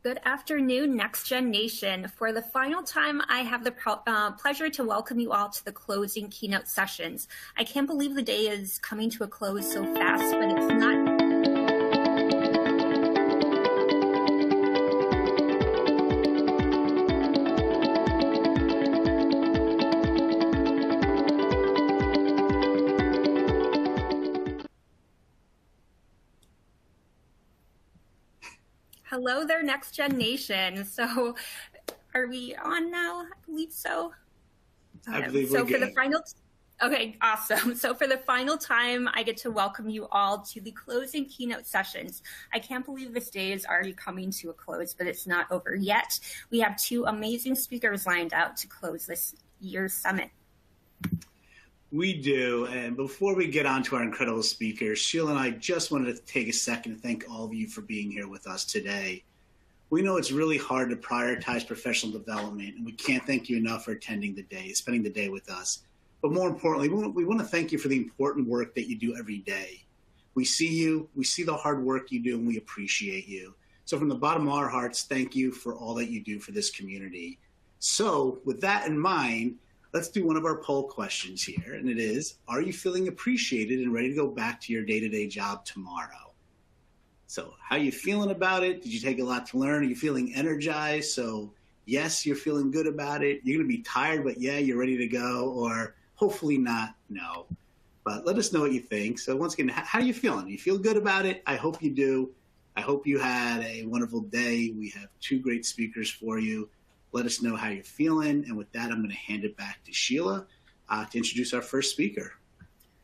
Good afternoon, NextGen Nation. For the final time, I have the pleasure to welcome you all to the closing keynote sessions. I can't believe the day is coming to a close so fast, but it's not. Hello there, NextGen Nation. So are we on now? I believe so. I believe so. For the final, okay, awesome. So for the final time, I get to welcome you all to the closing keynote sessions. I can't believe this day is already coming to a close, but it's not over yet. We have two amazing speakers lined out to close this year's summit. We do, and before we get on to our incredible speakers, Sheila and I just wanted to take a second to thank all of you for being here with us today. We know it's really hard to prioritize professional development, and we can't thank you enough for attending the day, spending the day with us. But more importantly, we want to thank you for the important work that you do every day. We see you, we see the hard work you do, and we appreciate you. So from the bottom of our hearts, thank you for all that you do for this community. So with that in mind, let's do one of our poll questions here, and it is, are you feeling appreciated and ready to go back to your day-to-day job tomorrow? So how are you feeling about it? Did you take a lot to learn? Are you feeling energized? So yes, you're feeling good about it. You're gonna be tired, but yeah, you're ready to go, or hopefully not, no. But let us know what you think. So once again, how are you feeling? You feel good about it? I hope you do. I hope you had a wonderful day. We have two great speakers for you. Let us know how you're feeling. And with that, I'm going to hand it back to Sheila to introduce our first speaker.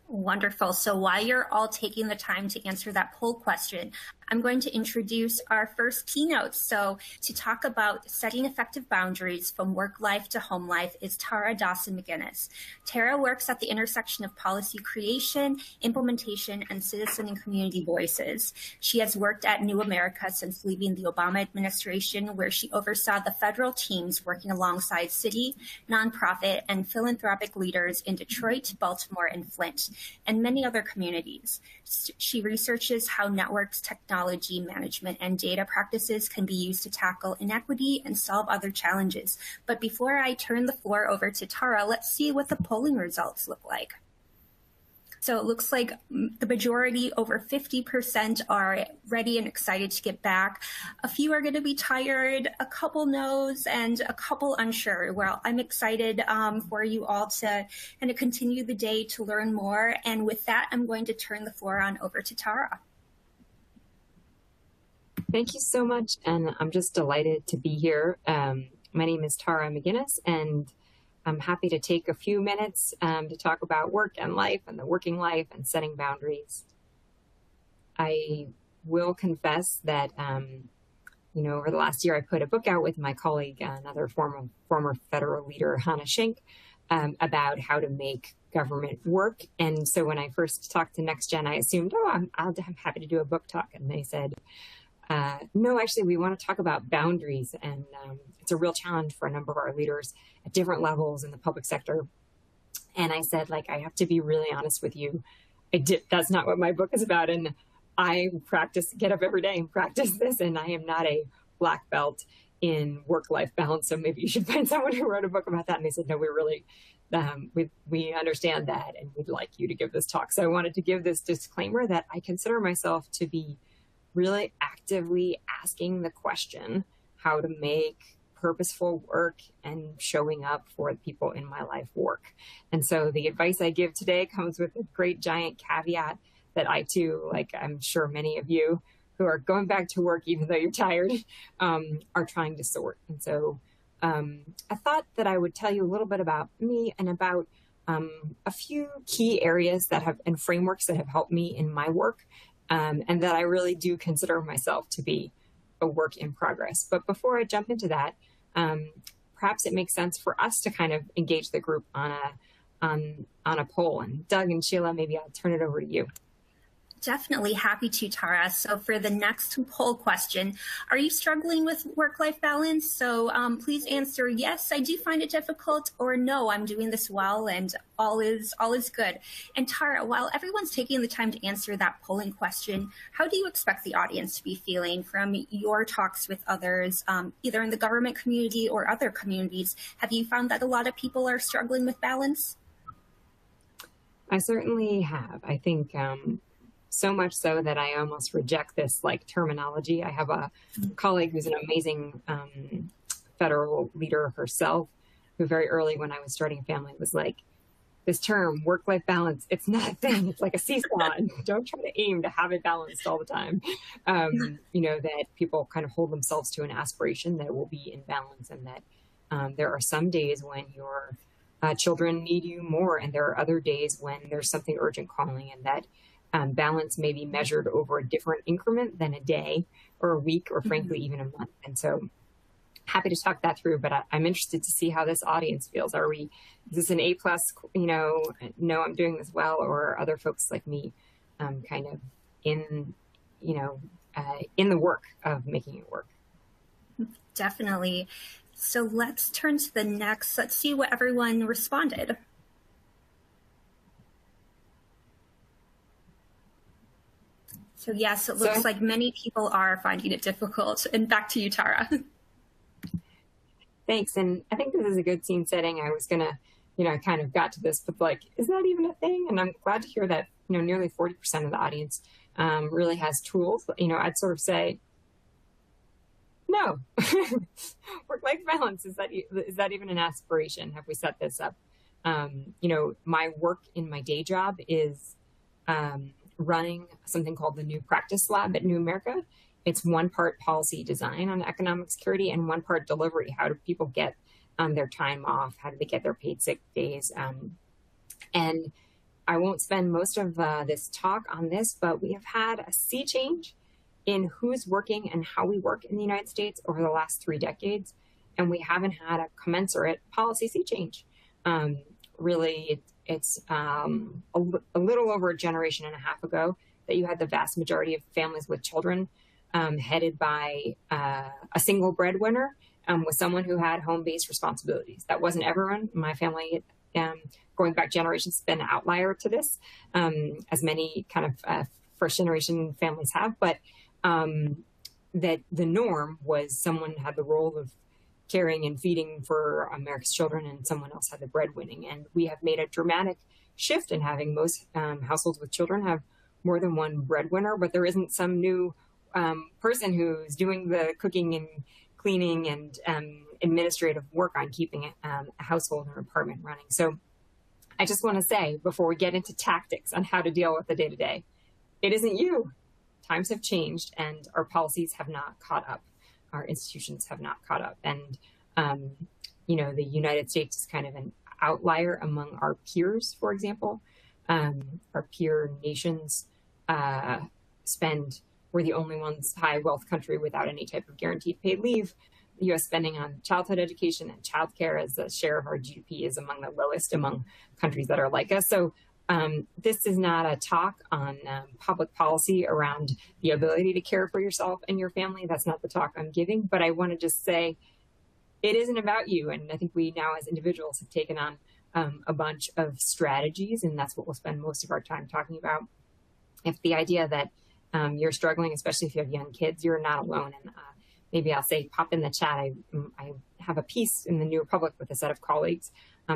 Wonderful. So while you're all taking the time to answer that poll question, I'm going to introduce our first keynote. So to talk about setting effective boundaries from work life to home life is Tara Dawson-McGinnis. Tara works at the intersection of policy creation, implementation, and citizen and community voices. She has worked at New America since leaving the Obama administration, where she oversaw the federal teams working alongside city, nonprofit, and philanthropic leaders in Detroit, Baltimore, and Flint, and many other communities. She researches how networks, technology, management, and data practices can be used to tackle inequity and solve other challenges. But before I turn the floor over to Tara, let's see what the polling results look like. So it looks like the majority, over 50%, are ready and excited to get back. A few are going to be tired, a couple no's, and a couple unsure. Well, I'm excited for you all to kind of continue the day to learn more. And with that, I'm going to turn the floor on over to Tara. Thank you so much. And I'm just delighted to be here. My name is Tara McGinnis, and I'm happy to take a few minutes to talk about work and life and the working life and setting boundaries. I will confess that, over the last year, I put a book out with my colleague, another former federal leader, Hannah Schenk, about how to make government work. And so when I first talked to NextGen, I assumed, I'm happy to do a book talk. And they said, no, actually, we want to talk about boundaries. And it's a real challenge for a number of our leaders at different levels in the public sector. And I said, I have to be really honest with you. That's not what my book is about. And I get up every day and practice this. And I am not a black belt in work-life balance. So maybe you should find someone who wrote a book about that. And they said, no, we really, we understand that. And we'd like you to give this talk. So I wanted to give this disclaimer that I consider myself to be really actively asking the question how to make purposeful work and showing up for the people in my life work. And so the advice I give today comes with a great giant caveat that I too, like I'm sure many of you who are going back to work even though you're tired, are trying to sort. And so I thought that I would tell you a little bit about me and about a few key areas and frameworks that have helped me in my work. And that I really do consider myself to be a work in progress. But before I jump into that, perhaps it makes sense for us to kind of engage the group on a poll. And Doug and Sheila, maybe I'll turn it over to you. Definitely happy to, Tara. So for the next poll question, are you struggling with work-life balance? So please answer yes, I do find it difficult, or no, I'm doing this well and all is good. And Tara, while everyone's taking the time to answer that polling question, how do you expect the audience to be feeling from your talks with others, either in the government community or other communities? Have you found that a lot of people are struggling with balance? I certainly have. I think so much so that I almost reject this terminology. I have a colleague who's an amazing federal leader herself, who very early when I was starting a family was like, this term, work-life balance, it's not a thing. It's like a seesaw. And don't try to aim to have it balanced all the time. That people kind of hold themselves to an aspiration that will be in balance, and that there are some days when your children need you more, and there are other days when there's something urgent calling, and that balance may be measured over a different increment than a day or a week or frankly even a month. And so happy to talk that through, but I'm interested to see how this audience feels. Is this an A+, no, I'm doing this well, or are other folks like me kind of in the work of making it work? Definitely. So let's turn to the next. Let's see what everyone responded. So yes, it looks like many people are finding it difficult. And back to you, Tara. Thanks. And I think this is a good scene setting. I was going to, I kind of got to this, but is that even a thing? And I'm glad to hear that, nearly 40% of the audience really has tools. I'd sort of say, no. Work-life balance, is that even an aspiration? Have we set this up? My work in my day job is running something called the New Practice Lab at New America. It's one part policy design on economic security and one part delivery. How do people get their time off? How do they get their paid sick days? And I won't spend most of this talk on this, but we have had a sea change in who's working and how we work in the United States over the last 3 decades. And we haven't had a commensurate policy sea change. Really, it's a little over a generation and a half ago that you had the vast majority of families with children headed by a single breadwinner with someone who had home-based responsibilities. That wasn't everyone. My family, going back generations, has been an outlier to this, as many kind of first-generation families have. But that the norm was someone had the role of caring and feeding for America's children, and someone else had the breadwinning. And we have made a dramatic shift in having most households with children have more than one breadwinner, but there isn't some new person who's doing the cooking and cleaning and administrative work on keeping a household or apartment running. So I just want to say, before we get into tactics on how to deal with the day-to-day, it isn't you. Times have changed and our policies have not caught up. Our institutions have not caught up. And, the United States is kind of an outlier among our peers, for example. Our peer nations we're the only ones, high wealth country without any type of guaranteed paid leave. The U.S. spending on childhood education and childcare as a share of our GDP is among the lowest among countries that are like us. So this is not a talk on public policy around the ability to care for yourself and your family. That's not the talk I'm giving, but I want to just say it isn't about you. And I think we now as individuals have taken on a bunch of strategies, and that's what we'll spend most of our time talking about. If the idea that you're struggling, especially if you have young kids, you're not alone. And maybe I'll say, pop in the chat. I have a piece in the New Republic with a set of colleagues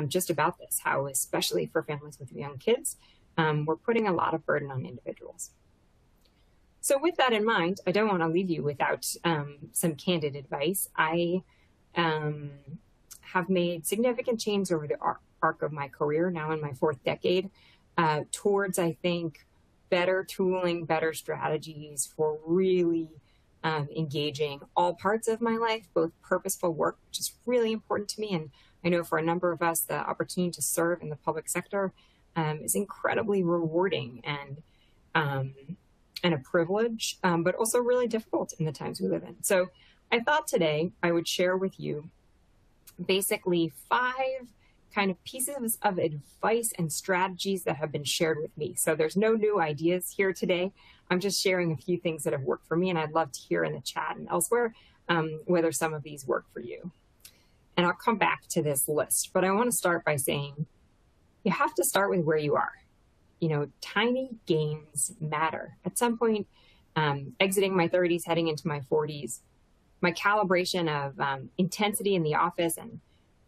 just about this, how especially for families with young kids, we're putting a lot of burden on individuals. So with that in mind, I don't want to leave you without some candid advice. I have made significant change over the arc of my career, now in my 4th decade, towards, I think, better tooling, better strategies for really engaging all parts of my life, both purposeful work, which is really important to me. And I know for a number of us, the opportunity to serve in the public sector is incredibly rewarding and a privilege, but also really difficult in the times we live in. So I thought today I would share with you basically 5 kind of pieces of advice and strategies that have been shared with me. So there's no new ideas here today. I'm just sharing a few things that have worked for me, and I'd love to hear in the chat and elsewhere whether some of these work for you. And I'll come back to this list, but I want to start by saying you have to start with where you are. You know, tiny gains matter. At some point, exiting my 30s, heading into my 40s, my calibration of intensity in the office, and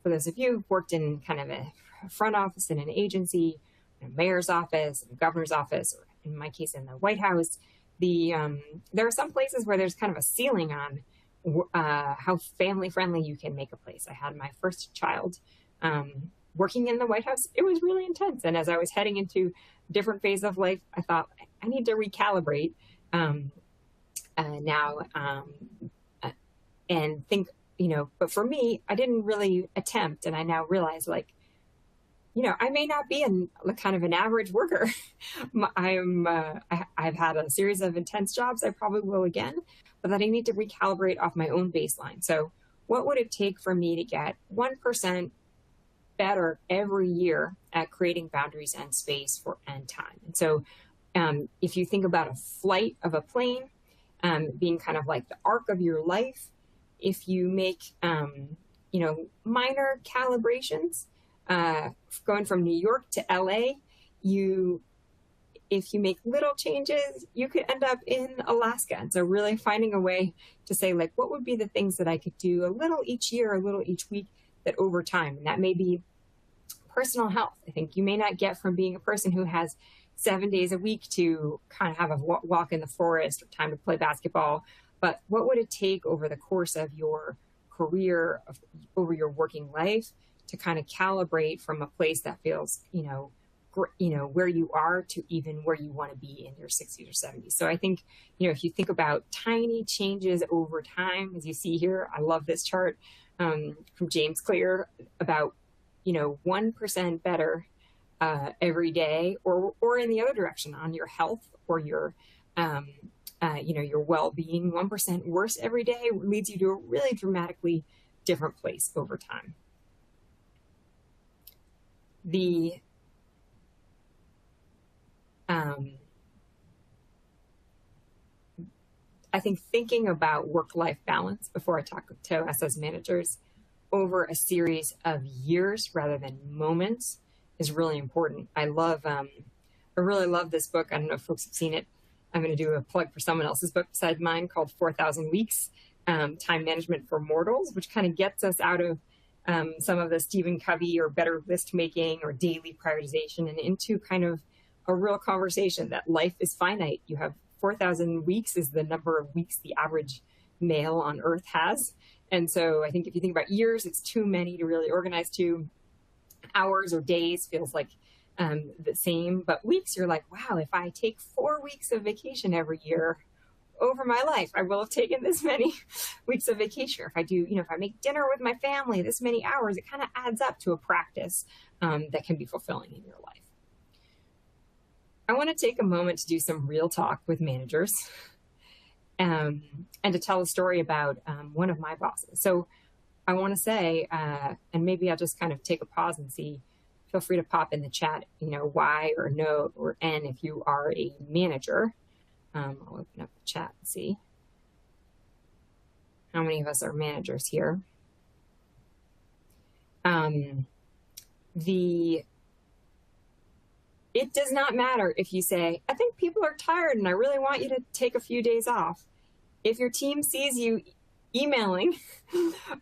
for those of you who've worked in kind of a front office in an agency, a mayor's office, a governor's office, or in my case, in the White House, there are some places where there's kind of a ceiling on how family-friendly you can make a place. I had my first child working in the White House. It was really intense. And as I was heading into a different phase of life, I thought, I need to recalibrate and think, you know, but for me, I didn't really attempt. And I now realize, like, you know, I may not be kind of an average worker. I've had a series of intense jobs. I probably will again, but that I need to recalibrate off my own baseline. So what would it take for me to get 1% better every year at creating boundaries and space and time? And so if you think about a flight of a plane being kind of like the arc of your life, if you make, you know, minor calibrations, going from New York to LA, if you make little changes, you could end up in Alaska. And so really finding a way to say, like, what would be the things that I could do a little each year, a little each week, that over time, and that may be personal health. I think you may not get from being a person who has 7 days a week to kind of have a walk in the forest or time to play basketball, but what would it take over the course of your career, over your working life, to kind of calibrate from a place that feels, you know, where you are to even where you want to be in your 60s or 70s. So I think, you know, if you think about tiny changes over time, as you see here, I love this chart from James Clear about, you know, 1% better every day, or in the other direction on your health or your, you know, your well-being. 1% worse every day leads you to a really dramatically different place over time. I think thinking about work-life balance before I talk to us as managers over a series of years rather than moments is really important. I really love this book. I don't know if folks have seen it. I'm going to do a plug for someone else's book besides mine called 4,000 Weeks, Time Management for Mortals, which kind of gets us out of some of the Stephen Covey or better list making or daily prioritization and into kind of a real conversation that life is finite. You have 4,000 weeks is the number of weeks the average male on Earth has. And so I think if you think about years, it's too many to really organize to. Hours or days feels like the same, but weeks, you're like, wow, if I take 4 weeks of vacation every year over my life, I will have taken this many weeks of vacation. Or if I do, you know, if I make dinner with my family this many hours, it kind of adds up to a practice that can be fulfilling in your life. I want to take a moment to do some real talk with managers and to tell a story about one of my bosses. So I want to say, and maybe I'll just kind of take a pause and see, feel free to pop in the chat, you know, Y or no or N if you are a manager. I'll open up the chat and see how many of us are managers here. It does not matter if you say, I think people are tired and I really want you to take a few days off. If your team sees you emailing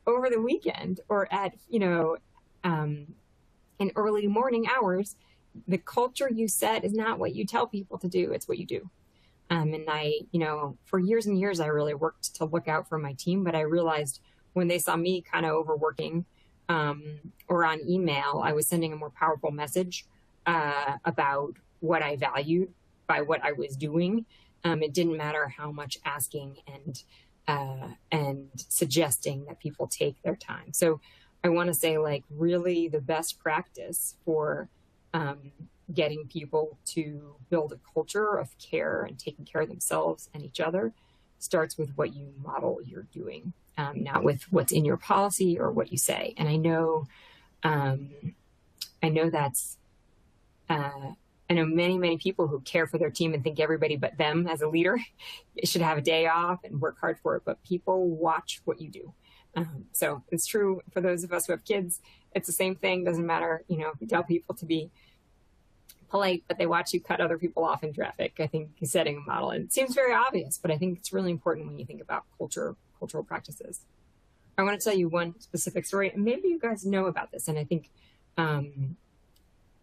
over the weekend or at, you know, in early morning hours, the culture you set is not what you tell people to do, it's what you do. And I, you know, for years and years, I really worked to look out for my team, but I realized when they saw me kind of overworking or on email, I was sending a more powerful message about what I valued by what I was doing. It didn't matter how much asking and suggesting that people take their time. So I want to say, like, really the best practice for getting people to build a culture of care and taking care of themselves and each other starts with what you model you're doing, not with what's in your policy or what you say. And I know I know that's, I know many people who care for their team and think everybody but them as a leader should have a day off and work hard for it, but people watch what you do. So it's true for those of us who have kids. It's the same thing. Doesn't matter, you know, if you tell people to be polite, but they watch you cut other people off in traffic. I think he's setting a model, and it seems very obvious, but I think it's really important when you think about cultural practices. I want to tell you one specific story, and maybe you guys know about this. And I think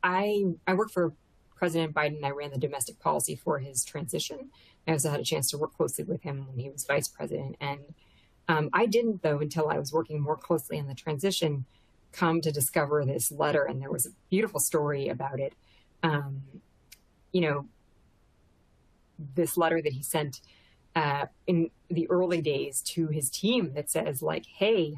I worked for President Biden. I ran the domestic policy for his transition. I also had a chance to work closely with him when he was vice president. And I didn't, though, until I was working more closely on the transition, come to discover this letter. And there was a beautiful story about it. You know, this letter that he sent in the early days to his team that says, like, hey,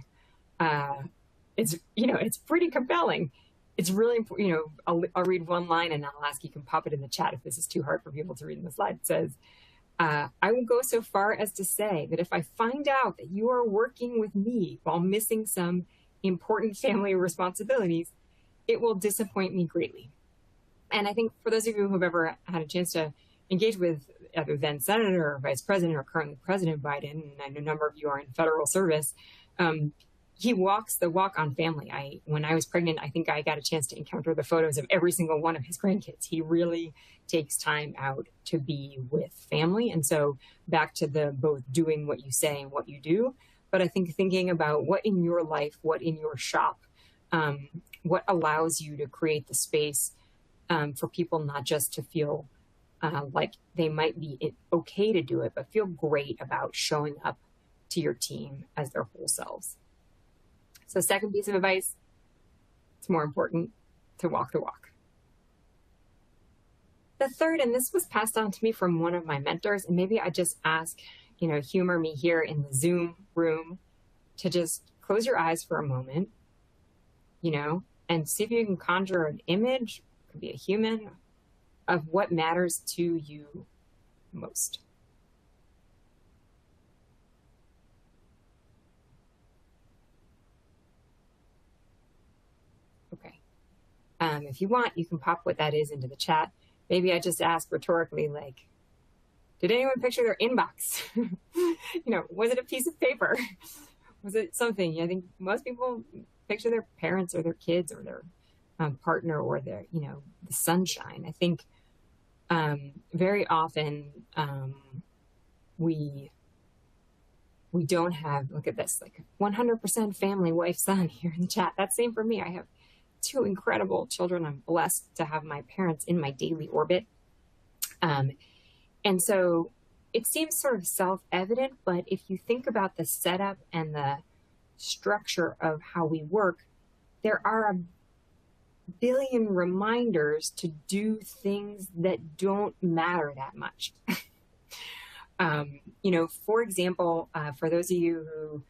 it's, you know, it's pretty compelling. It's really important. You know, I'll read one line and I'll ask, you can pop it in the chat if this is too hard for people to read in the slide. It says, I will go so far as to say that if I find out that you are working with me while missing some important family responsibilities, it will disappoint me greatly. And I think for those of you who have ever had a chance to engage with either then Senator or Vice President or currently President Biden, and I know a number of you are in federal service, he walks the walk on family. When I was pregnant, I think I got a chance to encounter the photos of every single one of his grandkids. He really takes time out to be with family. And so back to the both doing what you say and what you do, but I think thinking about what in your life, what in your shop, what allows you to create the space for people not just to feel like they might be okay to do it, but feel great about showing up to your team as their whole selves. So second piece of advice, it's more important to walk the walk. The third, and this was passed on to me from one of my mentors, and maybe I just ask, you know, humor me here in the Zoom room to just close your eyes for a moment, you know, and see if you can conjure an image, could be a human, of what matters to you most. Okay. If you want, you can pop what that is into the chat. Maybe I just ask rhetorically, like, did anyone picture their inbox? You know, was it a piece of paper? Was it something? I think most people picture their parents or their kids or their partner or their, you know, the sunshine. I think very often we don't have, look at this, like 100% family, wife, son here in the chat. That's same for me. I have two incredible children. I'm blessed to have my parents in my daily orbit. And so it seems sort of self-evident, but if you think about the setup and the structure of how we work, there are a billion reminders to do things that don't matter that much. You know, for example, for those of you who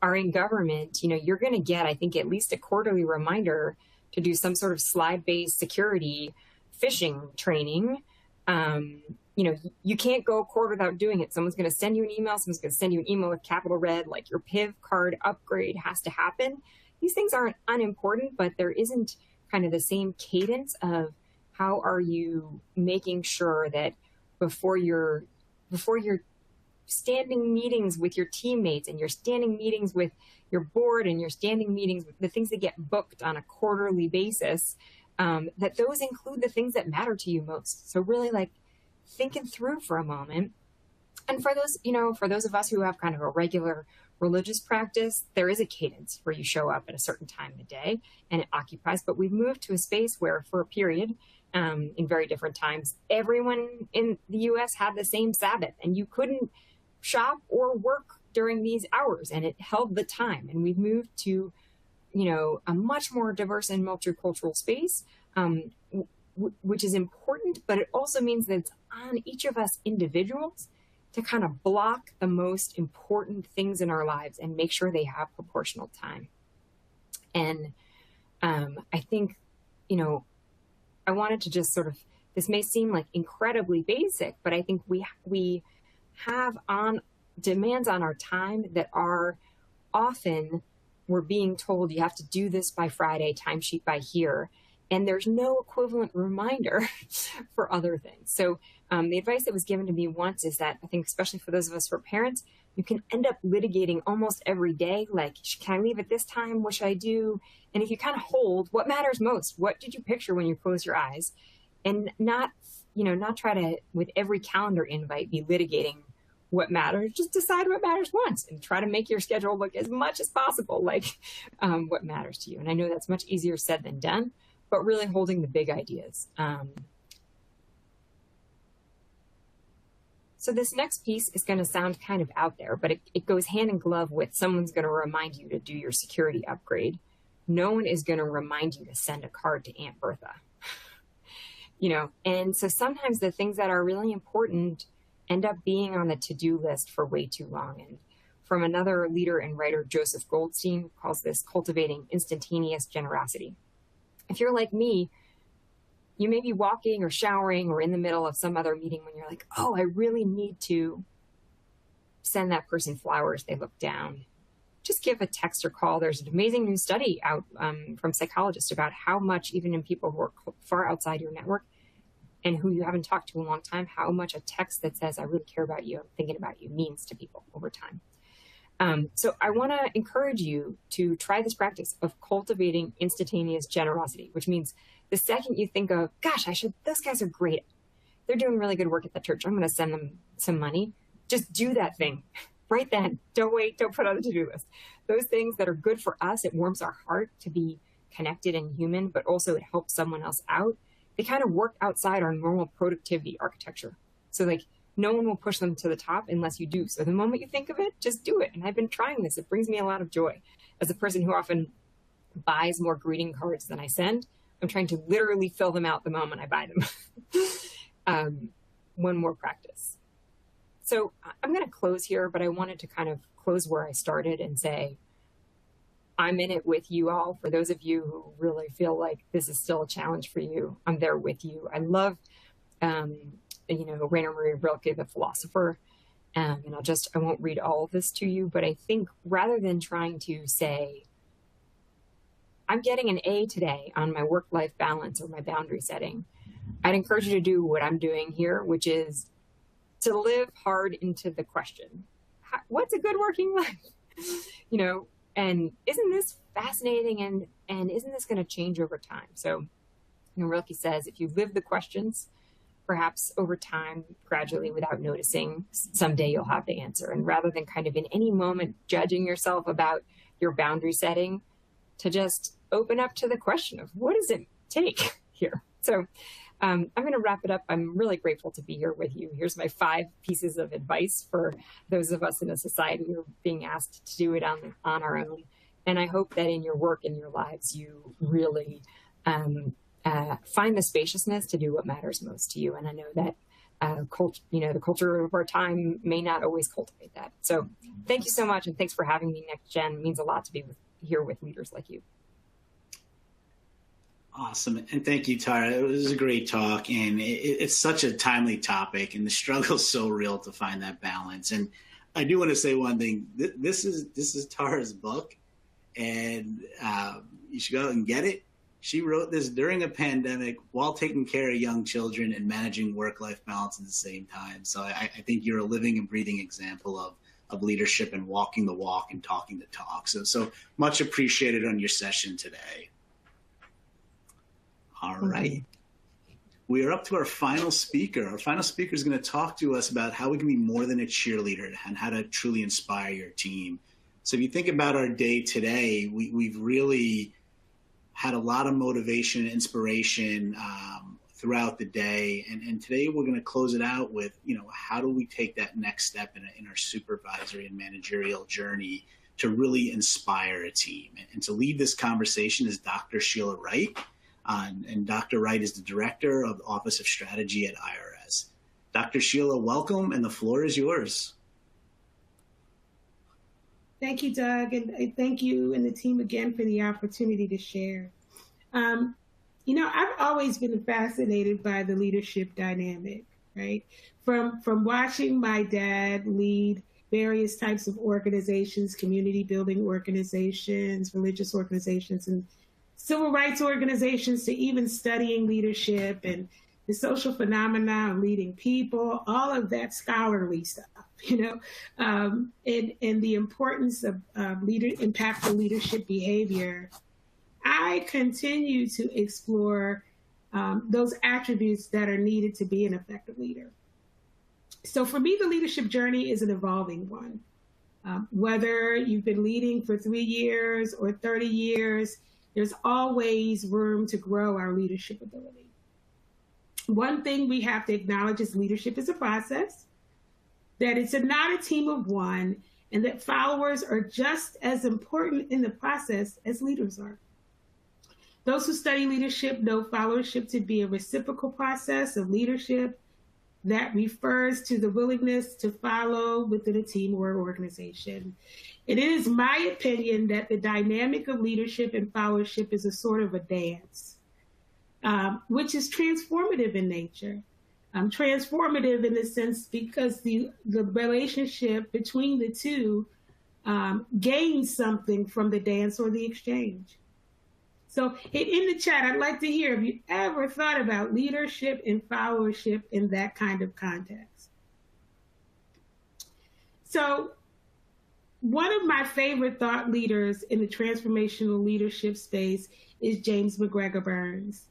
are in government, you know, you're going to get, I think, at least a quarterly reminder to do some sort of slide-based security phishing training. You know, you can't go a quarter without doing it. Someone's going to send you an email. Someone's going to send you an email with capital red, like your PIV card upgrade has to happen. These things aren't unimportant, but there isn't kind of the same cadence of how are you making sure that before you're standing meetings with your teammates and you're standing meetings with your board and you're standing meetings with the things that get booked on a quarterly basis, that those include the things that matter to you most. So really like thinking through for a moment. And for those, you know, for those of us who have kind of a regular religious practice, there is a cadence where you show up at a certain time of the day and it occupies, but we've moved to a space where for a period, in very different times, everyone in the US had the same Sabbath and you couldn't shop or work during these hours and it held the time. And we've moved to, you know, a much more diverse and multicultural space, which is important, but it also means that it's on each of us individuals to kind of block the most important things in our lives and make sure they have proportional time. And I think, you know, I wanted to just sort of, this may seem like incredibly basic, but I think we have on demands on our time that are often we're being told you have to do this by Friday, timesheet by here, and there's no equivalent reminder for other things. So the advice that was given to me once is that I think, especially for those of us who are parents, you can end up litigating almost every day. Like, can I leave at this time? What should I do? And if you kind of hold what matters most, what did you picture when you close your eyes, and not try to, with every calendar invite, be litigating what matters. Just decide what matters once and try to make your schedule look as much as possible like what matters to you. And I know that's much easier said than done, but really holding the big ideas. So this next piece is going to sound kind of out there, but it goes hand in glove with someone's going to remind you to do your security upgrade. No one is going to remind you to send a card to Aunt Bertha. And so sometimes the things that are really important end up being on the to-do list for way too long. And from another leader and writer, Joseph Goldstein, calls this cultivating instantaneous generosity. If you're like me, you may be walking or showering or in the middle of some other meeting when you're like, oh, I really need to send that person flowers. They look down. Just give a text or call. There's an amazing new study out from psychologists about how much, even in people who are far outside your network and who you haven't talked to in a long time, how much a text that says, I really care about you, I'm thinking about you, means to people over time. So I want to encourage you to try this practice of cultivating instantaneous generosity, which means the second you think of, gosh, those guys are great. They're doing really good work at the church. I'm going to send them some money. Just do that thing right then. Don't wait. Don't put on the to-do list. Those things that are good for us, it warms our heart to be connected and human, but also it helps someone else out. They kind of work outside our normal productivity architecture. So like no one will push them to the top unless you do. So the moment you think of it, just do it. And I've been trying this. It brings me a lot of joy. As a person who often buys more greeting cards than I send, I'm trying to literally fill them out the moment I buy them. One more practice. So I'm going to close here, but I wanted to kind of close where I started and say, I'm in it with you all. For those of you who really feel like this is still a challenge for you, I'm there with you. I love, Rainer Maria Rilke, the philosopher. And I won't read all of this to you, but I think rather than trying to say, I'm getting an A today on my work-life balance or my boundary setting, I'd encourage you to do what I'm doing here, which is to live hard into the question, what's a good working life? And isn't this fascinating? And isn't this going to change over time? So, Rilke says, if you live the questions, perhaps over time, gradually, without noticing, someday you'll have the answer. And rather than kind of in any moment judging yourself about your boundary setting, to just open up to the question of what does it take here? So I'm going to wrap it up. I'm really grateful to be here with you. Here's my 5 pieces of advice for those of us in a society who are being asked to do it on our own. And I hope that in your work and your lives, you really find the spaciousness to do what matters most to you. And I know that the culture of our time may not always cultivate that. So thank you so much. And thanks for having me. NextGen. It means a lot to be here with leaders like you. Awesome. And thank you, Tara. It was a great talk. And it's such a timely topic. And the struggle is so real to find that balance. And I do want to say one thing. This is Tara's book. And you should go out and get it. She wrote this during a pandemic while taking care of young children and managing work-life balance at the same time. So I think you're a living and breathing example of leadership and walking the walk and talking the talk. So much appreciated on your session today. All right. We are up to our final speaker. Our final speaker is going to talk to us about how we can be more than a cheerleader and how to truly inspire your team. So if you think about our day today, we've really had a lot of motivation and inspiration throughout the day. And today we're going to close it out with, how do we take that next step in our supervisory and managerial journey to really inspire a team? And to lead this conversation is Dr. Sheila Wright. And Dr. Wright is the director of the Office of Strategy at IRS. Dr. Sheila, welcome, and the floor is yours. Thank you, Doug, and thank you and the team again for the opportunity to share. I've always been fascinated by the leadership dynamic, right? From watching my dad lead various types of organizations, community building organizations, religious organizations, and civil rights organizations, to even studying leadership and the social phenomena of leading people, all of that scholarly stuff, and the importance of impactful leadership behavior. I continue to explore those attributes that are needed to be an effective leader. So for me, the leadership journey is an evolving one. Whether you've been leading for 3 years or 30 years, there's always room to grow our leadership ability. One thing we have to acknowledge is leadership is a process, that it's not a team of one, and that followers are just as important in the process as leaders are. Those who study leadership know followership to be a reciprocal process of leadership that refers to the willingness to follow within a team or organization. And it is my opinion that the dynamic of leadership and followership is a sort of a dance, which is transformative in nature. Transformative in the sense because the relationship between the two gains something from the dance or the exchange. So in the chat, I'd like to hear if you ever thought about leadership and followership in that kind of context. So one of my favorite thought leaders in the transformational leadership space is James McGregor Burns.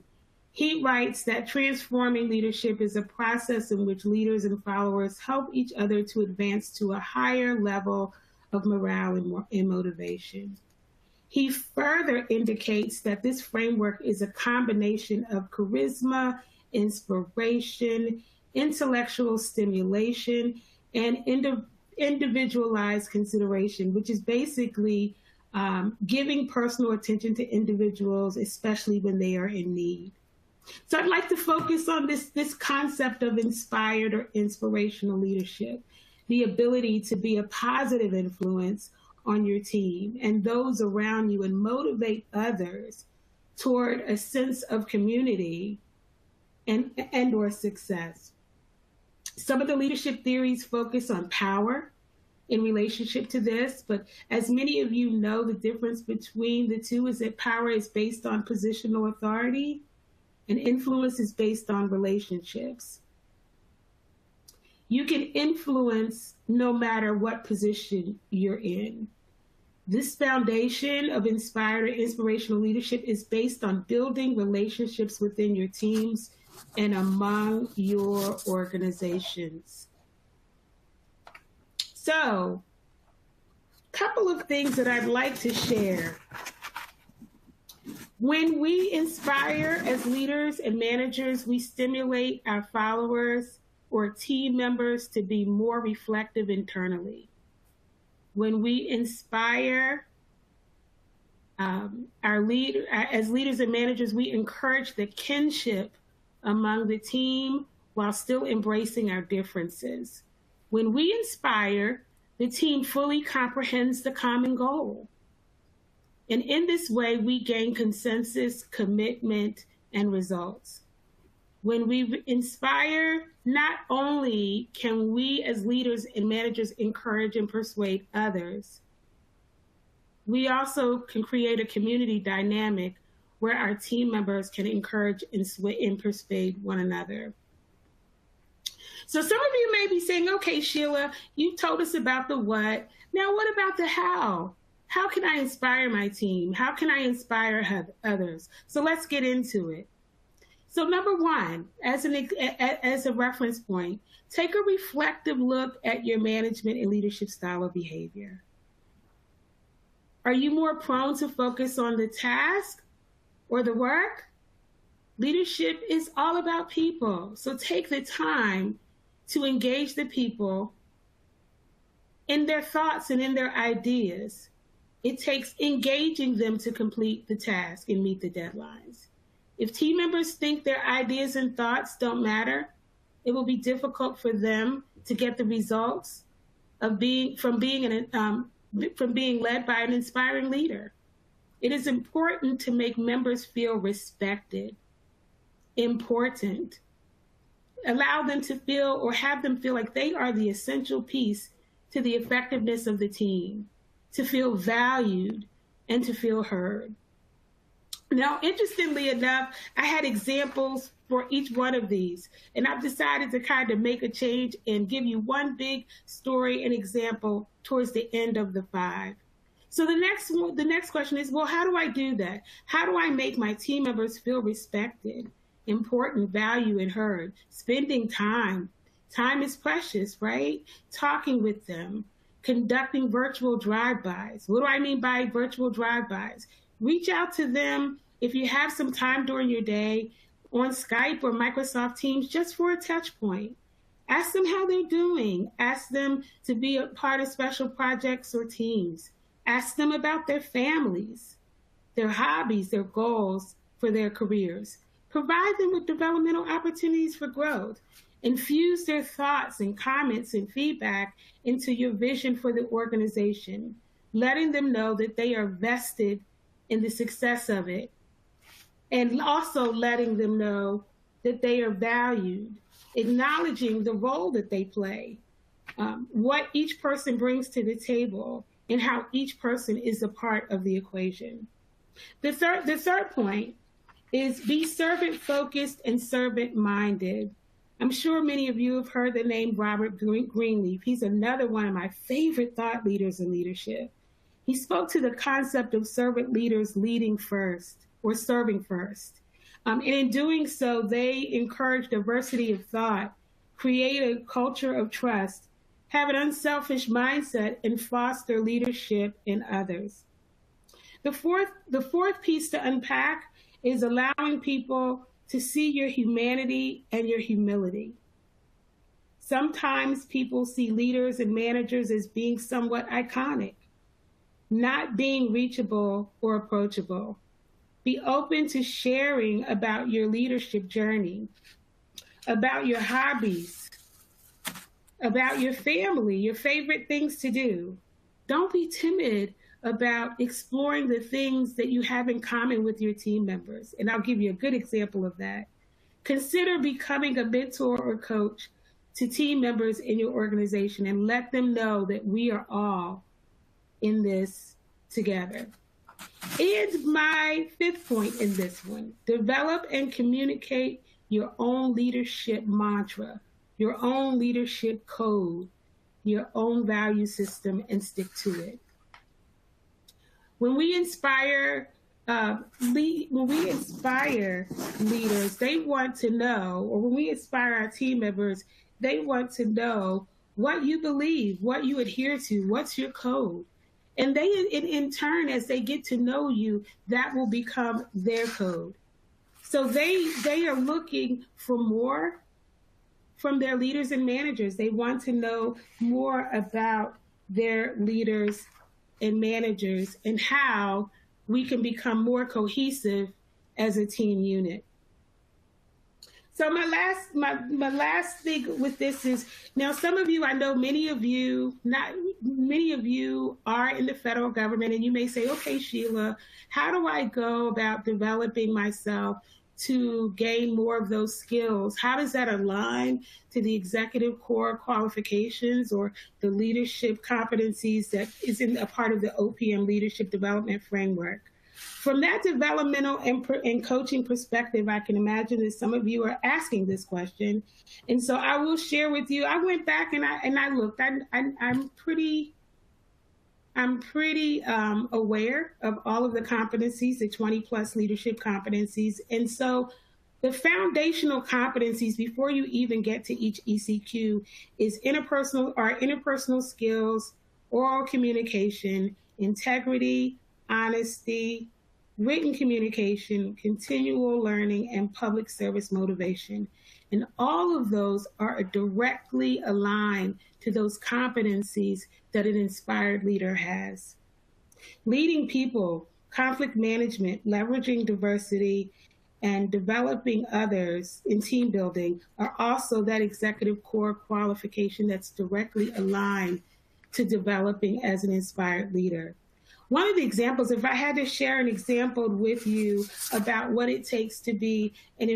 He writes that transforming leadership is a process in which leaders and followers help each other to advance to a higher level of morale and motivation. He further indicates that this framework is a combination of charisma, inspiration, intellectual stimulation, and individualized consideration, which is basically giving personal attention to individuals, especially when they are in need. So I'd like to focus on this concept of inspired or inspirational leadership, the ability to be a positive influence on your team and those around you and motivate others toward a sense of community and or success. Some of the leadership theories focus on power in relationship to this, but as many of you know, the difference between the two is that power is based on positional authority and influence is based on relationships. You can influence no matter what position you're in. This foundation of inspired or inspirational leadership is based on building relationships within your teams and among your organizations. So, a couple of things that I'd like to share. When we inspire as leaders and managers, we stimulate our followers or team members to be more reflective internally. When we inspire as leaders and managers, we encourage the kinship among the team while still embracing our differences. When we inspire, the team fully comprehends the common goal. And in this way, we gain consensus, commitment, and results. When we inspire, not only can we as leaders and managers encourage and persuade others, we also can create a community dynamic where our team members can encourage and persuade one another. So some of you may be saying, okay, Sheila, you told us about the what. Now what about the how? How can I inspire my team? How can I inspire others? So let's get into it. So number one, as a reference point, take a reflective look at your management and leadership style of behavior. Are you more prone to focus on the task or the work? Leadership is all about people. So take the time to engage the people in their thoughts and in their ideas. It takes engaging them to complete the task and meet the deadlines. If team members think their ideas and thoughts don't matter, it will be difficult for them to get the results of being led by an inspiring leader. It is important to make members feel respected, important. Allow them to feel or have them feel like they are the essential piece to the effectiveness of the team, to feel valued, and to feel heard. Now, interestingly enough, I had examples for each one of these, and I've decided to kind of make a change and give you one big story and example towards the end of the 5. So the next question is, well, how do I do that? How do I make my team members feel respected, important, valued, and heard? Spending time. Time is precious, right? Talking with them, conducting virtual drive-bys. What do I mean by virtual drive-bys? Reach out to them if you have some time during your day on Skype or Microsoft Teams just for a touch point. Ask them how they're doing. Ask them to be a part of special projects or teams. Ask them about their families, their hobbies, their goals for their careers. Provide them with developmental opportunities for growth. Infuse their thoughts and comments and feedback into your vision for the organization, letting them know that they are vested in the success of it, and also letting them know that they are valued, acknowledging the role that they play, what each person brings to the table, and how each person is a part of the equation. The third point is be servant-focused and servant-minded. I'm sure many of you have heard the name Robert Greenleaf. He's another one of my favorite thought leaders in leadership. He spoke to the concept of servant leaders leading first or serving first. And in doing so, they encourage diversity of thought, create a culture of trust, have an unselfish mindset, and foster leadership in others. The fourth piece to unpack is allowing people to see your humanity and your humility. Sometimes people see leaders and managers as being somewhat iconic, not being reachable or approachable. Be open to sharing about your leadership journey, about your hobbies, about your family, your favorite things to do. Don't be timid about exploring the things that you have in common with your team members. And I'll give you a good example of that. Consider becoming a mentor or coach to team members in your organization and let them know that we are all in this together. And my 5th point in this one, develop and communicate your own leadership mantra, your own leadership code, your own value system, and stick to it. When we inspire leaders, they want to know, or when we inspire our team members, they want to know what you believe, what you adhere to, what's your code. And they, in turn, as they get to know you, that will become their code. So they are looking for more from their leaders and managers. They want to know more about their leaders and managers and how we can become more cohesive as a team unit. So my last thing with this is, now some of you, I know many of you are in the federal government, and you may say, okay, Sheila, how do I go about developing myself to gain more of those skills? How does that align to the executive core qualifications or the leadership competencies that is in a part of the OPM leadership development framework? From that developmental and coaching perspective, I can imagine that some of you are asking this question. And so I will share with you, I went back and I looked, I'm pretty aware of all of the competencies, the 20+ leadership competencies. And so the foundational competencies before you even get to each ECQ is interpersonal skills, oral communication, integrity, honesty, written communication, continual learning, and public service motivation. And all of those are directly aligned to those competencies that an inspired leader has. Leading people, conflict management, leveraging diversity, and developing others in team building are also that executive core qualification that's directly aligned to developing as an inspired leader. One of the examples, if I had to share an example with you about what it takes to be an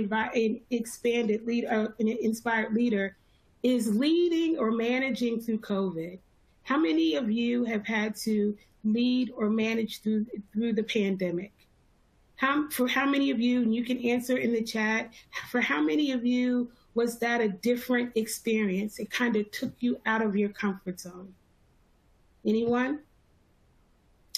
inspired leader, is leading or managing through COVID. How many of you have had to lead or manage through the pandemic? For how many of you, and you can answer in the chat, for how many of you was that a different experience? It kind of took you out of your comfort zone. Anyone?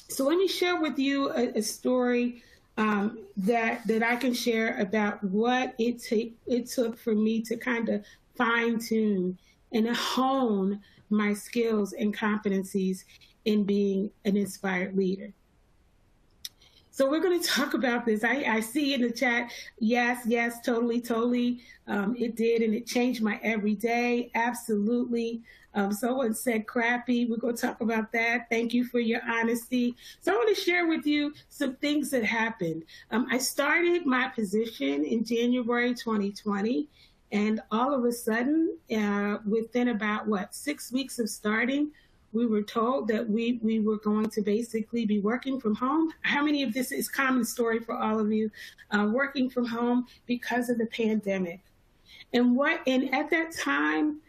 So let me share with you a story that I can share about what it took for me to kind of fine tune and hone my skills and competencies in being an inspired leader. So we're going to talk about this. I see in the chat, yes, totally. It did, and it changed my everyday. Absolutely. Someone said crappy. We're going to talk about that. Thank you for your honesty. So I want to share with you some things that happened. I started my position in January 2020, and all of a sudden, within about, 6 weeks of starting, we were told that we were going to basically be working from home. How many of this is common story for all of you? Working from home because of the pandemic. And at that time,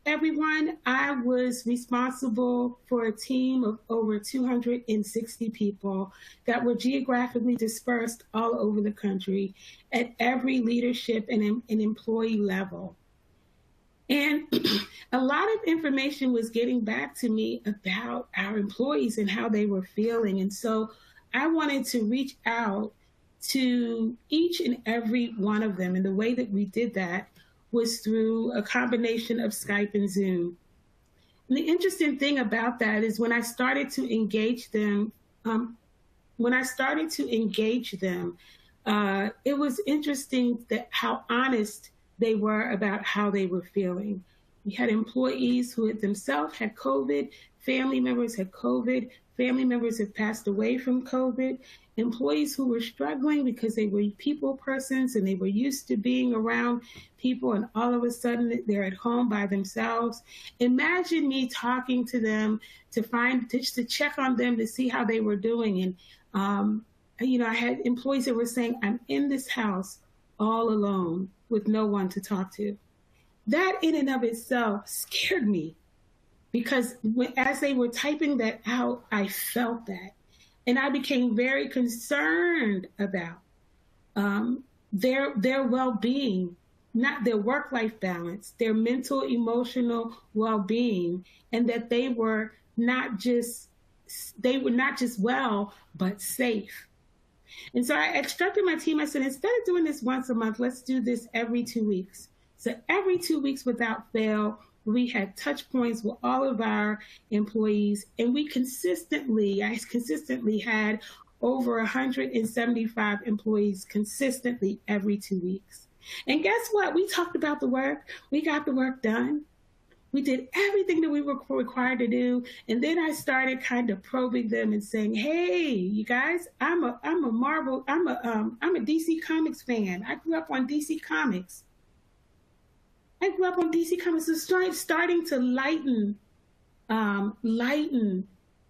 everyone, I was responsible for a team of over 260 people that were geographically dispersed all over the country at every leadership and employee level. And a lot of information was getting back to me about our employees and how they were feeling. And so I wanted to reach out to each and every one of them. And the way that we did that was through a combination of Skype and Zoom. And the interesting thing about that is when I started to engage them, it was interesting that how honest they were about how they were feeling. We had employees who had themselves had COVID, family members had COVID, family members have passed away from COVID, employees who were struggling because they were people persons and they were used to being around people, and all of a sudden they're at home by themselves. Imagine me talking to them to check on them to see how they were doing. And, I had employees that were saying, I'm in this house all alone with no one to talk to. That in and of itself scared me because as they were typing that out, I felt that. And I became very concerned about their well-being, not their work-life balance, their mental, emotional well-being, and that they were not just well, but safe. And so I instructed my team, I said, instead of doing this once a month, let's do this every 2 weeks. So every 2 weeks without fail, we had touch points with all of our employees, and I consistently had over 175 employees consistently every 2 weeks. And guess what? We talked about the work. We got the work done. We did everything that we were required to do. And then I started kind of probing them and saying, hey, you guys, I'm a DC Comics fan. I grew up on DC Comics. So starting to lighten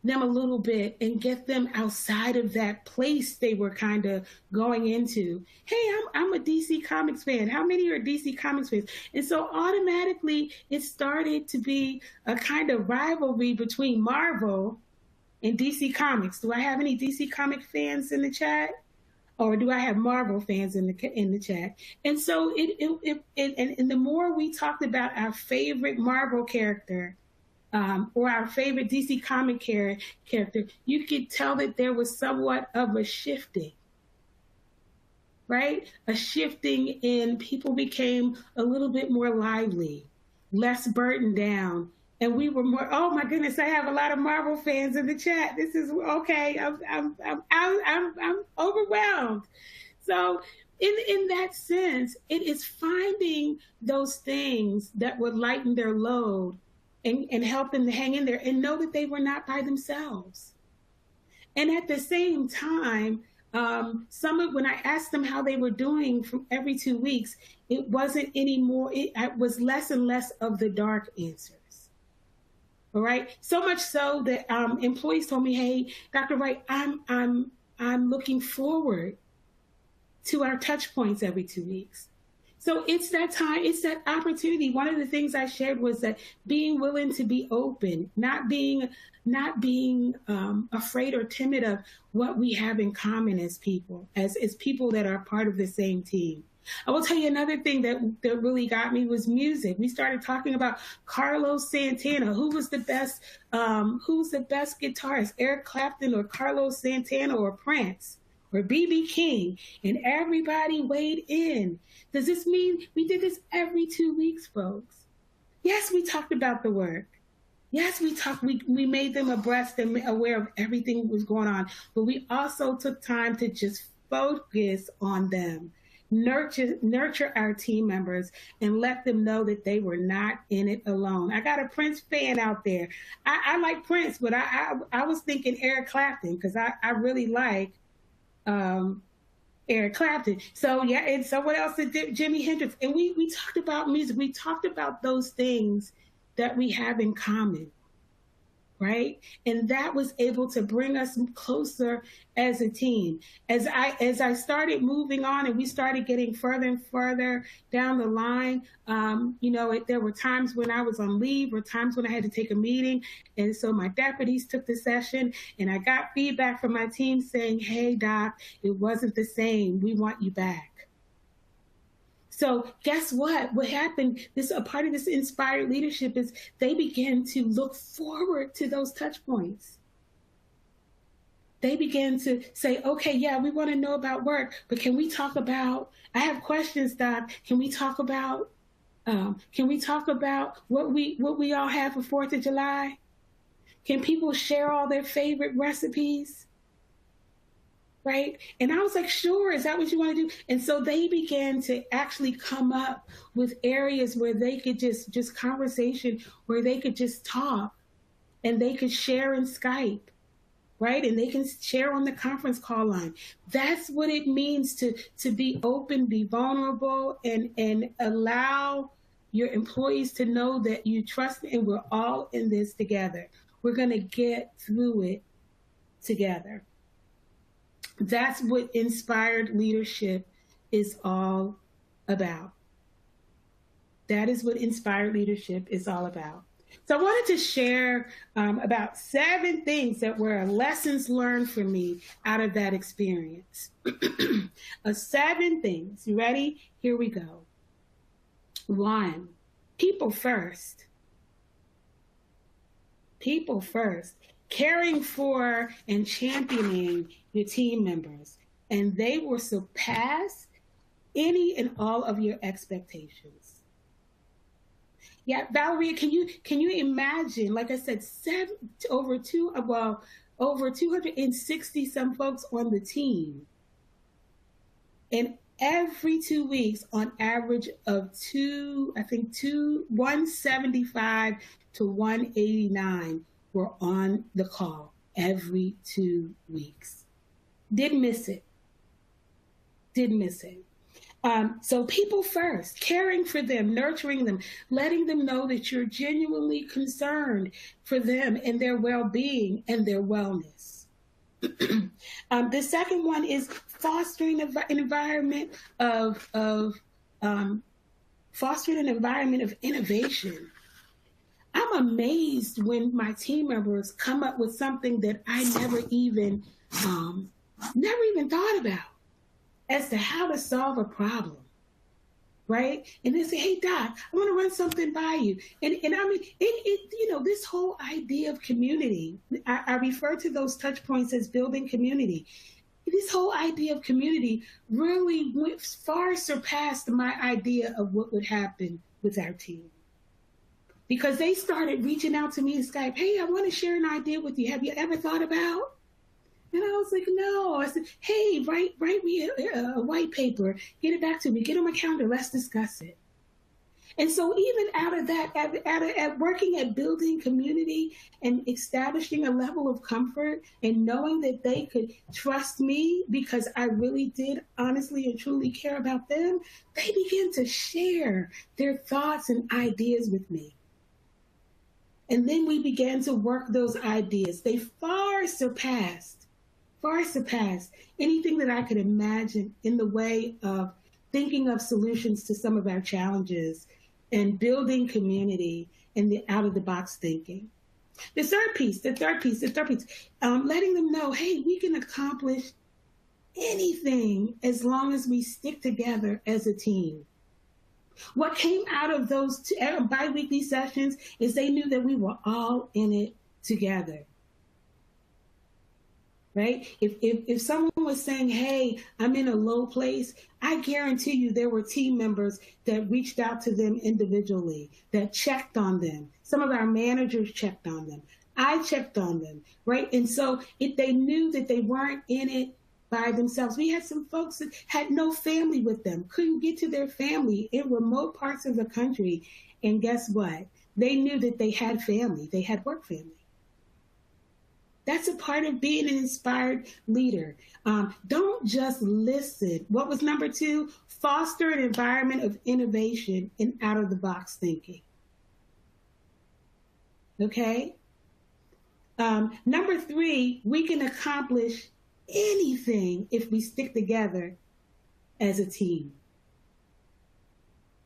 them a little bit and get them outside of that place they were kind of going into. Hey, I'm a DC Comics fan. How many are DC Comics fans? And so automatically it started to be a kind of rivalry between Marvel and DC Comics. Do I have any DC Comic fans in the chat? Or do I have Marvel fans in the chat? And so and the more we talked about our favorite Marvel character, or our favorite DC comic character, you could tell that there was somewhat of a shifting, right? A shifting in people became a little bit more lively, less burdened down. And we were more, oh my goodness, I have a lot of Marvel fans in the chat. This is okay, I'm overwhelmed. So in that sense, it is finding those things that would lighten their load and help them to hang in there and know that they were not by themselves. And at the same time, when I asked them how they were doing from every 2 weeks, it wasn't anymore, it was less and less of the dark answers. All right. So much so that employees told me, hey, Dr. Wright, I'm looking forward to our touch points every 2 weeks. So it's that time, it's that opportunity. One of the things I shared was that being willing to be open, not being afraid or timid of what we have in common as people, as people that are part of the same team. I will tell you another thing that really got me was music. We started talking about Carlos Santana. Who's the best guitarist, Eric Clapton or Carlos Santana or Prince or B.B. King? And everybody weighed in. Does this mean we did this every 2 weeks, folks? Yes, we talked about the work. Yes, we made them abreast and aware of everything that was going on, but we also took time to just focus on them. Nurture our team members and let them know that they were not in it alone. I got a Prince fan out there. I like Prince, but I was thinking Eric Clapton because I really like Eric Clapton. So yeah, and so what else did Jimi Hendrix? And we talked about music. We talked about those things that we have in common. Right? And that was able to bring us closer as a team. As I started moving on and we started getting further and further down the line, there were times when I was on leave or times when I had to take a meeting. And so my deputies took the session and I got feedback from my team saying, hey, Doc, it wasn't the same. We want you back. So guess what? What happened, a part of this inspired leadership is they began to look forward to those touch points. They began to say, okay, yeah, we want to know about work, but can we talk about, I have questions, Doc. Can we talk about what we all have for 4th of July? Can people share all their favorite recipes? Right? And I was like, sure, is that what you want to do? And so they began to actually come up with areas where they could just conversation, where they could just talk and they could share in Skype, right? And they can share on the conference call line. That's what it means to be open, be vulnerable, and allow your employees to know that you trust and we're all in this together. We're going to get through it together. That's what inspired leadership is all about. That is what inspired leadership is all about. So I wanted to share about 7 things that were lessons learned for me out of that experience. 7 things. You ready? Here we go. 1, people first. People first. Caring for and championing your team members, and they will surpass any and all of your expectations. Yeah, Valeria, can you imagine? Like I said, over 260 some folks on the team, and every 2 weeks, on average of 175 to 189 were on the call every 2 weeks. Didn't miss it. So people first, caring for them, nurturing them, letting them know that you're genuinely concerned for them and their well-being and their wellness. The second one is fostering an environment of innovation. I'm amazed when my team members come up with something that I never even thought about as to how to solve a problem, right? And they say, hey, Doc, I want to run something by you. And I mean, this whole idea of community, I refer to those touch points as building community. This whole idea of community really far surpassed my idea of what would happen with our team. Because they started reaching out to me in Skype, hey, I want to share an idea with you. Have you ever thought about? And I was like, no. I said, hey, write me a white paper, get it back to me, get on my calendar, let's discuss it. And so even out of that, at working at building community and establishing a level of comfort and knowing that they could trust me because I really did honestly and truly care about them, they began to share their thoughts and ideas with me. And then we began to work those ideas. They far surpassed anything that I could imagine in the way of thinking of solutions to some of our challenges and building community and the out-of-the-box thinking. The third piece, letting them know, hey, we can accomplish anything as long as we stick together as a team. What came out of those bi-weekly sessions is they knew that we were all in it together. Right? If someone was saying, hey, I'm in a low place, I guarantee you there were team members that reached out to them individually, that checked on them. Some of our managers checked on them. I checked on them, right? And so they knew that they weren't in it by themselves. We had some folks that had no family with them, couldn't get to their family in remote parts of the country. And guess what? They knew that they had family. They had work family. That's a part of being an inspired leader. Don't just listen. What was number 2? Foster an environment of innovation and out-of-the-box thinking. Okay? Number 3, we can accomplish anything if we stick together as a team.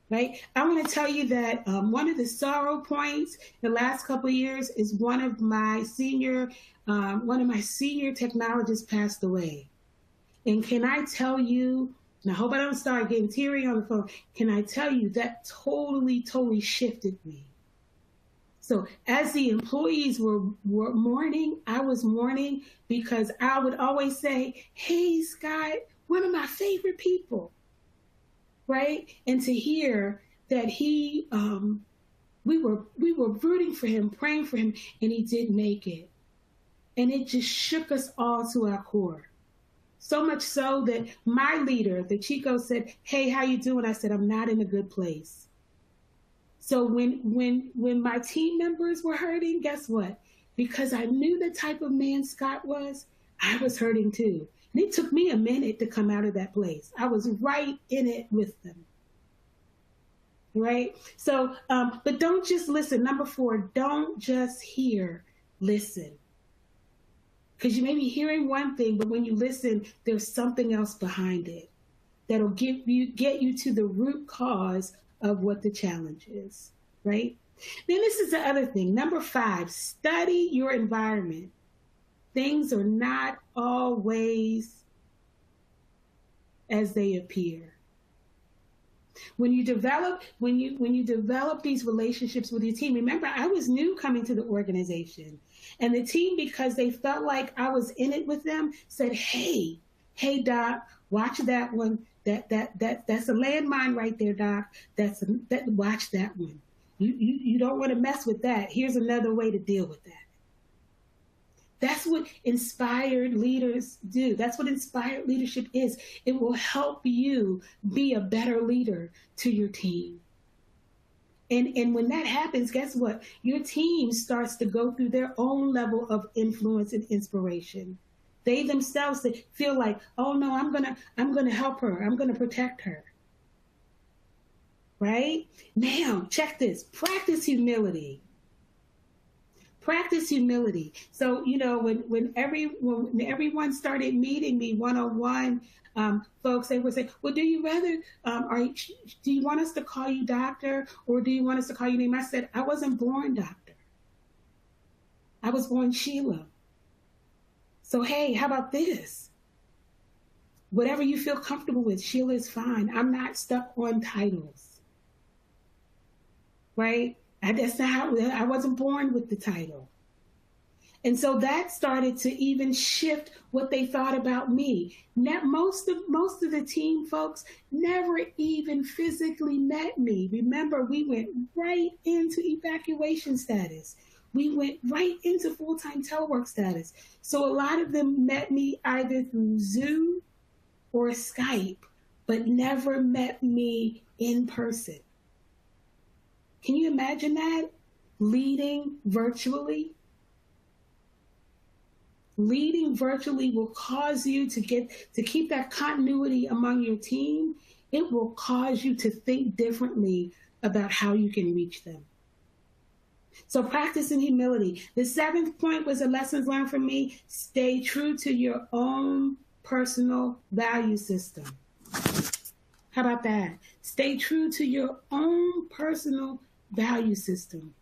Right? I want to tell you that one of the sorrow points the last couple of years is one of my senior technologists passed away. And can I tell you, and I hope I don't start getting teary on the phone, can I tell you that totally shifted me. So as the employees were mourning, I was mourning because I would always say, hey, Scott, one of my favorite people. Right? And to hear that we were rooting for him, praying for him, and he did make it. And it just shook us all to our core. So much so that my leader, the Chico, said, hey, how you doing? I said, I'm not in a good place. So when my team members were hurting, guess what? Because I knew the type of man Scott was, I was hurting too. And it took me a minute to come out of that place. I was right in it with them. Right? So, but don't just listen. Number 4, don't just hear, listen. Because you may be hearing one thing, but when you listen, there's something else behind it that'll get you to the root cause of what the challenge is. Right? Then this is the other thing. Number 5, study your environment. Things are not always as they appear. When you develop these relationships with your team, remember, I was new coming to the organization, and the team, because they felt like I was in it with them, said, hey, Doc, watch that one. That's a landmine right there, Doc. Watch that one. You don't want to mess with that. Here's another way to deal with that. That's what inspired leaders do. That's what inspired leadership is. It will help you be a better leader to your team. And when that happens, guess what? Your team starts to go through their own level of influence and inspiration. They themselves feel like, oh no, I'm gonna help her. I'm gonna protect her. Right? Now, check this. Practice humility. Practice humility. So, when everyone started meeting me one-on-one, folks, they would say, well, do you want us to call you doctor, or do you want us to call you name? I said, I wasn't born doctor. I was born Sheila. So, hey, how about this? Whatever you feel comfortable with, Sheila is fine. I'm not stuck on titles. Right? That's not how, I wasn't born with the title. And so that started to even shift what they thought about me. Most of the team folks never even physically met me. Remember, we went right into evacuation status. We went right into full-time telework status. So a lot of them met me either through Zoom or Skype, but never met me in person. Can you imagine that? Leading virtually? Leading virtually will cause you to keep that continuity among your team. It will cause you to think differently about how you can reach them. So practicing humility. The 7th point was the lessons learned from me. Stay true to your own personal value system. How about that? Stay true to your own personal value system.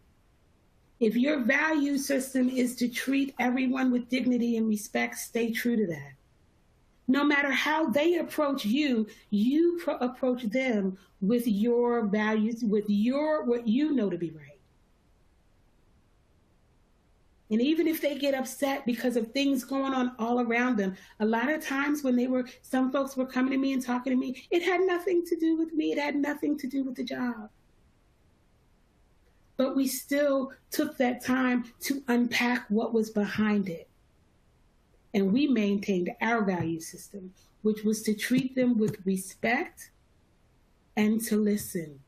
If your value system is to treat everyone with dignity and respect, stay true to that. No matter how they approach you, you approach them with your values, with what you know to be right. And even if they get upset because of things going on all around them, a lot of times when some folks were coming to me and talking to me, it had nothing to do with me. It had nothing to do with the job. But we still took that time to unpack what was behind it. And we maintained our value system, which was to treat them with respect and to listen.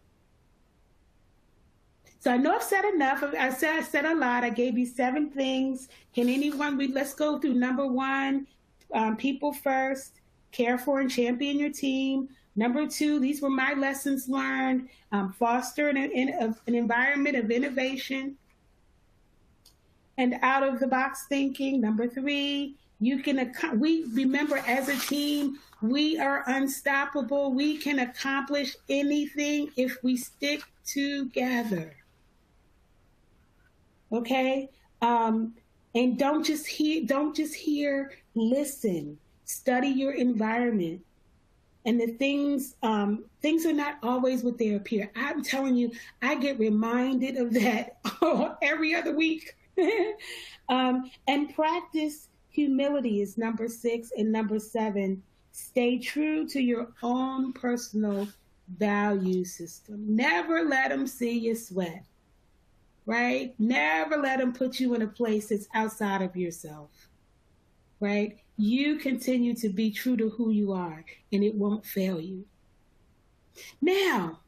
So I know I've said enough. I said a lot. I gave you 7 things. Can anyone let's go through number 1, people first, care for and champion your team. Number 2, these were my lessons learned, foster an environment of innovation and out of the box thinking. Number 3, we remember as a team, we are unstoppable. We can accomplish anything if we stick together. Okay? And don't just hear, listen, study your environment. And the things are not always what they appear. I'm telling you, I get reminded of that every other week. And practice humility is number 6. And number 7, stay true to your own personal value system. Never let them see you sweat. Right? Never let them put you in a place that's outside of yourself, right? You continue to be true to who you are, and it won't fail you. Now,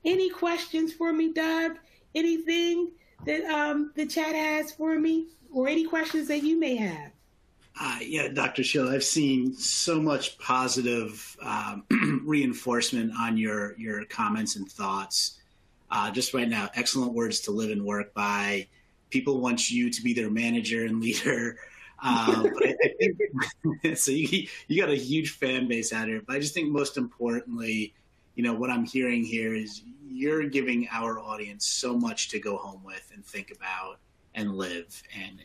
any questions for me, Doug? Anything that the chat has for me, or any questions that you may have? Yeah, Dr. Sheila, I've seen so much positive reinforcement on your comments and thoughts. Just right now, excellent words to live and work by. People want you to be their manager and leader. But I think, so you got a huge fan base out here. But I just think most importantly, what I'm hearing here is you're giving our audience so much to go home with and think about and live. And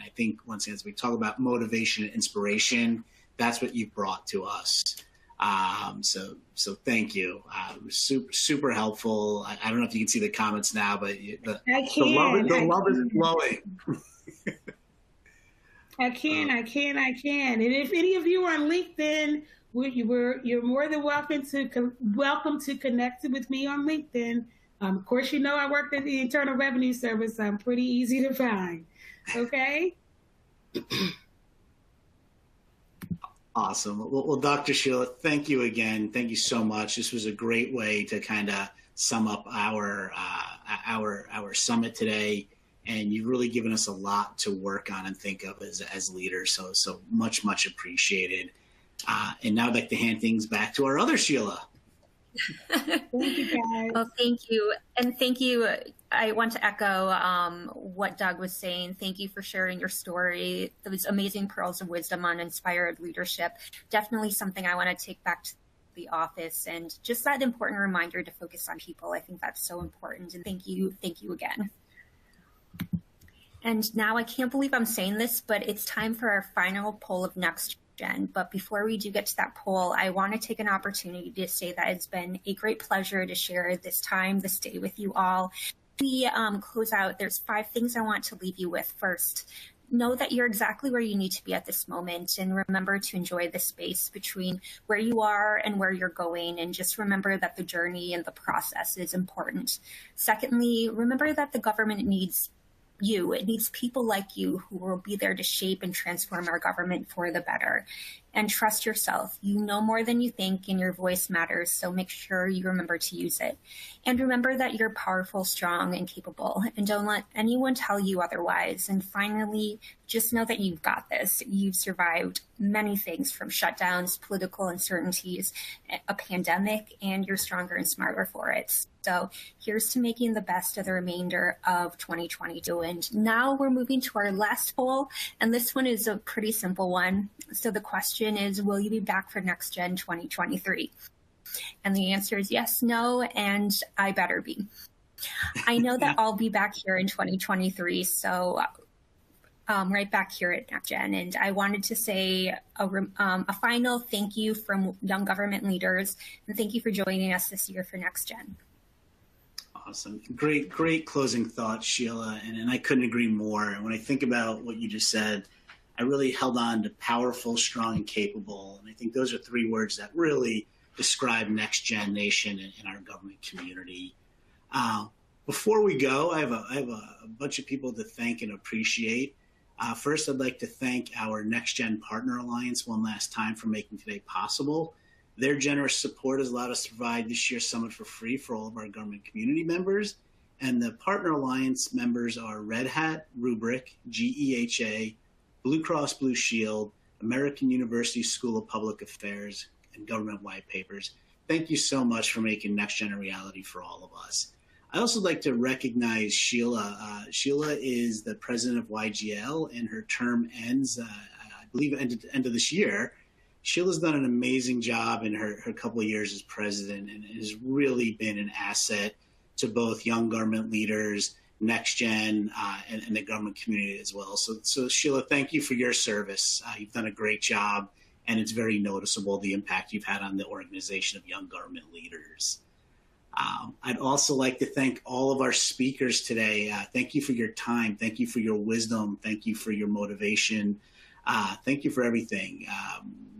I think once again, as we talk about motivation and inspiration, that's what you've brought to us. So thank you. It was super helpful. I don't know if you can see the comments now, but the love is flowing. I can. And if any of you are on LinkedIn, you're more than welcome to connect with me on LinkedIn. Of course, I worked at the Internal Revenue Service. So I'm pretty easy to find. Okay. Awesome. Well, Dr. Sheila, thank you again. Thank you so much. This was a great way to kind of sum up our summit today. And you've really given us a lot to work on and think of as leaders. So much appreciated. And now I'd like to hand things back to our other Sheila. Thank you, guys. Well, thank you. And thank you. I want to echo what Doug was saying. Thank you for sharing your story. Those amazing pearls of wisdom on inspired leadership. Definitely something I want to take back to the office, and just that important reminder to focus on people. I think that's so important. And thank you again. And now I can't believe I'm saying this, but it's time for our final poll of NextGen. But before we do get to that poll, I want to take an opportunity to say that it's been a great pleasure to share this day with you all. We close out, there's 5 things I want to leave you with. First, know that you're exactly where you need to be at this moment, and remember to enjoy the space between where you are and where you're going, and just remember that the journey and the process is important. Secondly, remember that the government needs you. It needs people like you who will be there to shape and transform our government for the better. And trust yourself. You know more than you think, and your voice matters, so make sure you remember to use it. And remember that you're powerful, strong, and capable, and don't let anyone tell you otherwise. And finally, just know that you've got this. You've survived many things, from shutdowns, political uncertainties, a pandemic, and you're stronger and smarter for it. So here's to making the best of the remainder of 2022. And now we're moving to our last poll, and this one is a pretty simple one. So the question is, will you be back for NextGen 2023? And the answer is yes, no, and I better be. I know that I'll be back here in 2023, so right back here at NextGen. And I wanted to say a final thank you from young government leaders, and thank you for joining us this year for NextGen. Awesome. Great closing thoughts, Sheila. And I couldn't agree more. And when I think about what you just said, I really held on to powerful, strong, and capable. And I think those are three words that really describe NextGen Nation and our government community. Before we go, I have a bunch of people to thank and appreciate. First, I'd like to thank our NextGen Partner Alliance one last time for making today possible. Their generous support has allowed us to provide this year's summit for free for all of our government community members. And the Partner Alliance members are Red Hat, Rubric, GEHA, Blue Cross Blue Shield, American University School of Public Affairs, and Government White Papers. Thank you so much for making NextGen a reality for all of us. I also like to recognize Sheila. Sheila is the president of YGL, and her term ends, I believe, at the end of this year. Sheila's done an amazing job in her couple of years as president, and has really been an asset to both young government leaders, NextGen, and the government community as well. So Sheila, thank you for your service. You've done a great job, and it's very noticeable the impact you've had on the organization of young government leaders. I'd also like to thank all of our speakers today. Thank you for your time. Thank you for your wisdom. Thank you for your motivation. Thank you for everything.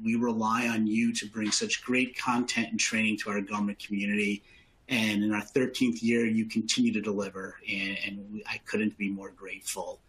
We rely on you to bring such great content and training to our government community. And in our 13th year, you continue to deliver, and I couldn't be more grateful.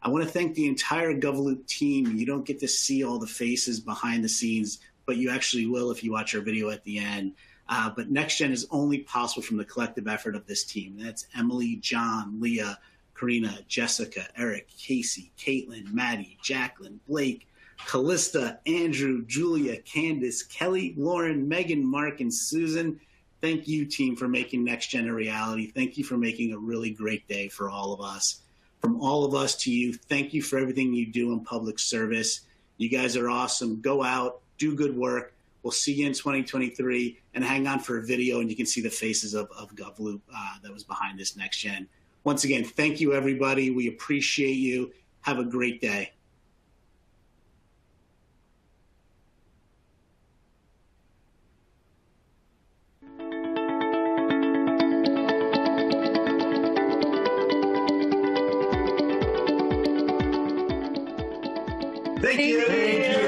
I want to thank the entire GovLoop team. You don't get to see all the faces behind the scenes, but you actually will if you watch our video at the end. But NextGen is only possible from the collective effort of this team. That's Emily, John, Leah, Karina, Jessica, Eric, Casey, Caitlin, Maddie, Jacqueline, Blake, Callista, Andrew, Julia, Candace, Kelly, Lauren, Megan, Mark, and Susan. Thank you, team, for making NextGen a reality. Thank you for making a really great day for all of us. From all of us to you, thank you for everything you do in public service. You guys are awesome. Go out, do good work. We'll see you in 2023, and hang on for a video, and you can see the faces of GovLoop that was behind this NextGen. Once again, thank you, everybody. We appreciate you. Have a great day. Thank you.